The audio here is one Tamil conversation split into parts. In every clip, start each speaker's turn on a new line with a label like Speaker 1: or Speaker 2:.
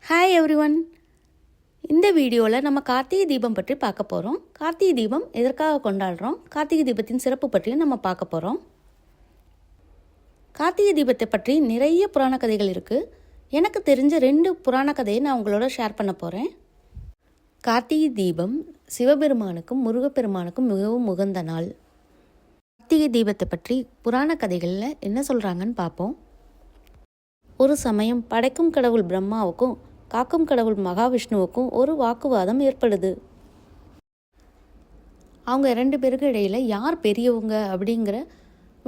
Speaker 1: Hi everyone. இந்த வீடியோவில் நம்ம கார்த்திகை தீபம் பற்றி பார்க்க போகிறோம். கார்த்திகை தீபம் எதற்காக கொண்டாடுறோம், கார்த்திகை தீபத்தின் சிறப்பு பற்றியும் நம்ம பார்க்க போகிறோம். கார்த்திகை தீபத்தை பற்றி நிறைய புராண கதைகள் இருக்குது. எனக்கு தெரிஞ்ச 2 புராண கதையை நான் உங்களோட ஷேர் பண்ண போகிறேன். கார்த்திகை தீபம் சிவபெருமானுக்கும் முருகப்பெருமானுக்கும் மிகவும் உகந்த நாள். கார்த்திகை தீபத்தை பற்றி புராண கதைகளில் என்ன சொல்கிறாங்கன்னு பார்ப்போம். ஒரு சமயம் படைக்கும் கடவுள் பிரம்மாவுக்கும் காக்கும் கடவுள் மகாவிஷ்ணுவுக்கும் ஒரு வாக்குவாதம் ஏற்படுது. அவங்க 2 பேருக்கு இடையில் யார் பெரியவங்க அப்படிங்கிற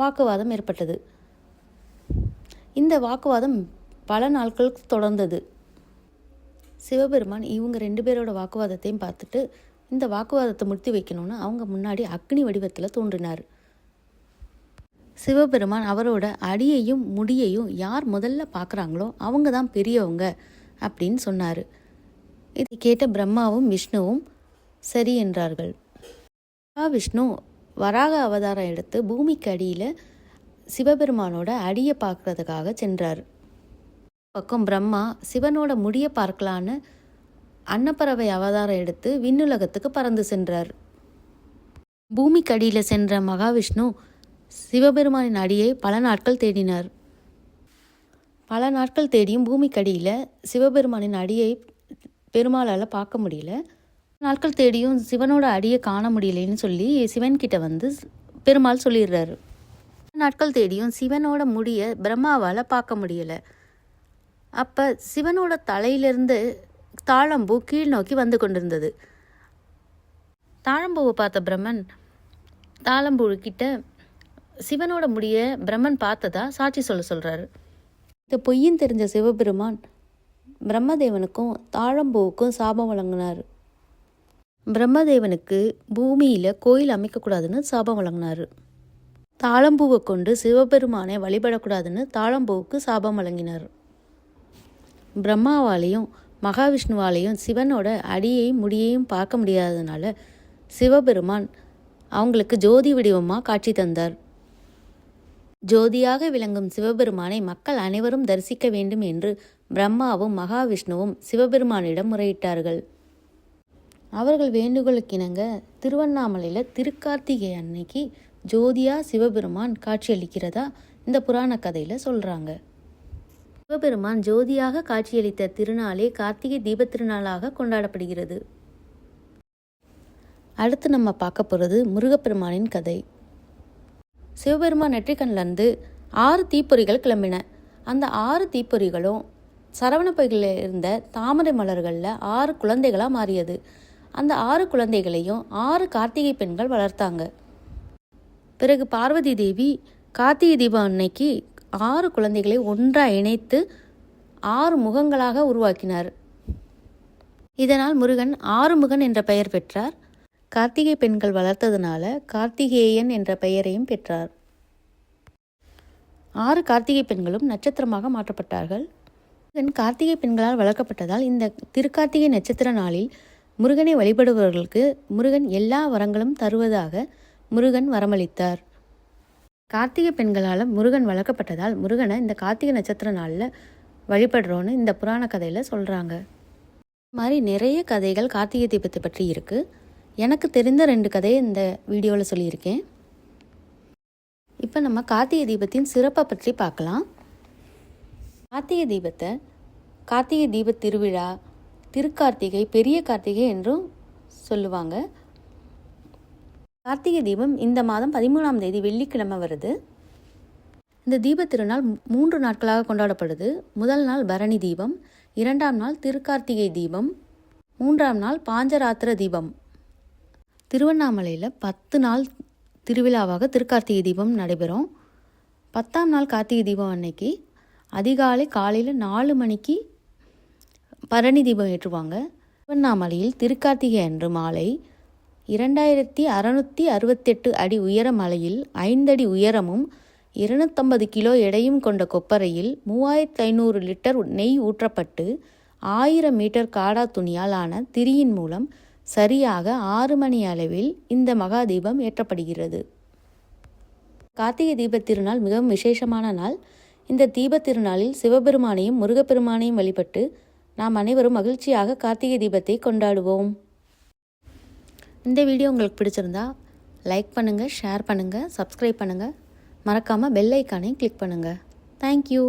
Speaker 1: வாக்குவாதம் ஏற்பட்டது. இந்த வாக்குவாதம் பல நாட்களுக்கு தொடர்ந்தது. சிவபெருமான் இவங்க 2 பேரோட வாக்குவாதத்தையும் பார்த்துட்டு இந்த வாக்குவாதத்தை முடித்து வைக்கணும்னு அவங்க முன்னாடி அக்னி வடிவத்தில் தோன்றினார். சிவபெருமான் அவரோட அடியையும் முடியையும் யார் முதல்ல பார்க்குறாங்களோ அவங்க தான் பெரியவங்க அப்படின்னு சொன்னார். இதை கேட்ட பிரம்மாவும் விஷ்ணுவும் சரி என்றார்கள். விஷ்ணு வராக அவதாரம் எடுத்து பூமிக்கு அடியில் சிவபெருமானோட அடியை பார்க்கறதுக்காக சென்றார். பக்கம் பிரம்மா சிவனோட முடியை பார்க்கலான்னு அன்னப்பறவை அவதாரம் எடுத்து விண்ணுலகத்துக்கு பறந்து சென்றார். பூமிக்கு அடியில் சென்ற மகாவிஷ்ணு சிவபெருமானின் அடியை பல நாட்கள் தேடினார். பல நாட்கள் தேடியும் பூமிக்கடியில் சிவபெருமானின் அடியை பெருமாளால் பார்க்க முடியல. நாட்கள் தேடியும் சிவனோட அடியை காண முடியலைன்னு சொல்லி சிவன்கிட்ட வந்து பெருமாள் சொல்லிடுறாரு. நாட்கள் தேடியும் சிவனோட முடியை பிரம்மாவால் பார்க்க முடியலை. அப்போ சிவனோட தலையிலிருந்து தாழம்பூ கீழ் நோக்கி வந்து கொண்டிருந்தது. தாழம்பூவை பார்த்த பிரம்மன் தாழம்பூ கிட்ட சிவனோட முடிய பிரம்மன் பார்த்ததா சாட்சி சொல்கிறாரு. இந்த பொய்யின் தெரிஞ்ச சிவபெருமான் பிரம்மதேவனுக்கும் தாழம்பூவுக்கும் சாபம் வழங்கினார். பிரம்மதேவனுக்கு பூமியில் கோயில் அமைக்கக்கூடாதுன்னு சாபம் வழங்கினார். தாழம்பூவை கொண்டு சிவபெருமானை வழிபடக்கூடாதுன்னு தாழம்பூவுக்கு சாபம் வழங்கினார். பிரம்மாவாலையும் மகாவிஷ்ணுவாலையும் சிவனோட அடியையும் முடியையும் பார்க்க முடியாததுனால சிவபெருமான் அவங்களுக்கு ஜோதி வடிவமாக காட்சி தந்தார். ஜோதியாக விளங்கும் சிவபெருமானை மக்கள் அனைவரும் தரிசிக்க வேண்டும் என்று பிரம்மாவும் மகாவிஷ்ணுவும் சிவபெருமானிடம் முறையிட்டார்கள். அவர்கள் வேண்டுகோளுக்கிணங்க திருவண்ணாமலையில் திருக்கார்த்திகை அன்னைக்கு ஜோதியா சிவபெருமான் காட்சியளிக்கிறதா இந்த புராண கதையில் சொல்கிறாங்க. சிவபெருமான் ஜோதியாக காட்சியளித்த திருநாளே கார்த்திகை தீப திருநாளாக கொண்டாடப்படுகிறது. அடுத்து நம்ம பார்க்க போகிறது முருகப்பெருமானின் கதை. சிவபெருமான் நெற்றிக்கண்ணிலிருந்து 6 தீப்பொறிகள் கிளம்பின. அந்த 6 தீப்பொறிகளும் சரவண பைகளில் இருந்த தாமரை மலர்களில் 6 குழந்தைகளாக மாறியது. அந்த 6 குழந்தைகளையும் 6 கார்த்திகை பெண்கள் வளர்த்தாங்க. பிறகு பார்வதி தேவி கார்த்திகை தீபம் அன்னைக்கு 6 குழந்தைகளை ஒன்றாக இணைத்து 6 முகங்களாக உருவாக்கினார். இதனால் முருகன் ஆறுமுகன் என்ற பெயர் பெற்றார். கார்த்திகை பெண்கள் வளர்த்ததுனால கார்த்திகேயன் என்ற பெயரையும் பெற்றார். 6 கார்த்திகை பெண்களும் நட்சத்திரமாக மாற்றப்பட்டார்கள். முருகன் கார்த்திகை பெண்களால் வளர்க்கப்பட்டதால் இந்த திருக்கார்த்திகை நட்சத்திர நாளில் முருகனை வழிபடுபவர்களுக்கு முருகன் எல்லா வரங்களும் தருவதாக முருகன் வரமளித்தார். கார்த்திகை பெண்களால் முருகன் வளர்க்கப்பட்டதால் முருகனை இந்த கார்த்திகை நட்சத்திர நாளில் வழிபடுறோன்னு இந்த புராண கதையில் சொல்கிறாங்க. இது மாதிரி நிறைய கதைகள் கார்த்திகை தீபத்தை பற்றி இருக்குது. எனக்கு தெரிந்த 2 கதையை இந்த வீடியோவில் சொல்லியிருக்கேன். இப்போ நம்ம கார்த்திகை தீபத்தின் சிறப்பை பற்றி பார்க்கலாம். கார்த்திகை தீபத்தை கார்த்திகை தீப திருவிழா, திருக்கார்த்திகை, பெரிய கார்த்திகை என்றும் சொல்லுவாங்க. கார்த்திகை தீபம் இந்த மாதம் 13ஆம் தேதி வெள்ளிக்கிழமை வருது. இந்த தீப திருநாள் 3 நாட்களாக கொண்டாடப்படுது. முதல் நாள் பரணி தீபம், 2ஆம் நாள் திருக்கார்த்திகை தீபம், 3ஆம் நாள் பாஞ்சராத்திர தீபம். திருவண்ணாமலையில் 10 நாள் திருவிழாவாக திருக்கார்த்திகை தீபம் நடைபெறும். 10ஆம் நாள் கார்த்திகை தீபம் அன்னைக்கு அதிகாலை காலையில் 4 மணிக்கு பரணி தீபம் ஏற்றுவாங்க. திருவண்ணாமலையில் திருக்கார்த்திகை அன்று மாலை 2668 அடி உயர மலையில் 5 அடி உயரமும் 250 கிலோ எடையும் கொண்ட கொப்பரையில் 3500 லிட்டர் நெய் ஊற்றப்பட்டு 1000 மீட்டர் காடா துணியால் ஆன திரியின் மூலம் சரியாக 6 மணி அளவில் இந்த மகா தீபம் ஏற்றப்படுகிறது. கார்த்திகை தீப திருநாள் மிகவும் விசேஷமான நாள். இந்த தீப திருநாளில் சிவபெருமானையும் முருகப்பெருமானையும் வழிபட்டு நாம் அனைவரும் மகிழ்ச்சியாக கார்த்திகை தீபத்தை கொண்டாடுவோம். இந்த வீடியோ உங்களுக்கு பிடிச்சிருந்தா லைக் பண்ணுங்கள், ஷேர் பண்ணுங்கள், சப்ஸ்கிரைப் பண்ணுங்கள். மறக்காமல் பெல் ஐக்கானையும் கிளிக் பண்ணுங்கள். தேங்க்யூ.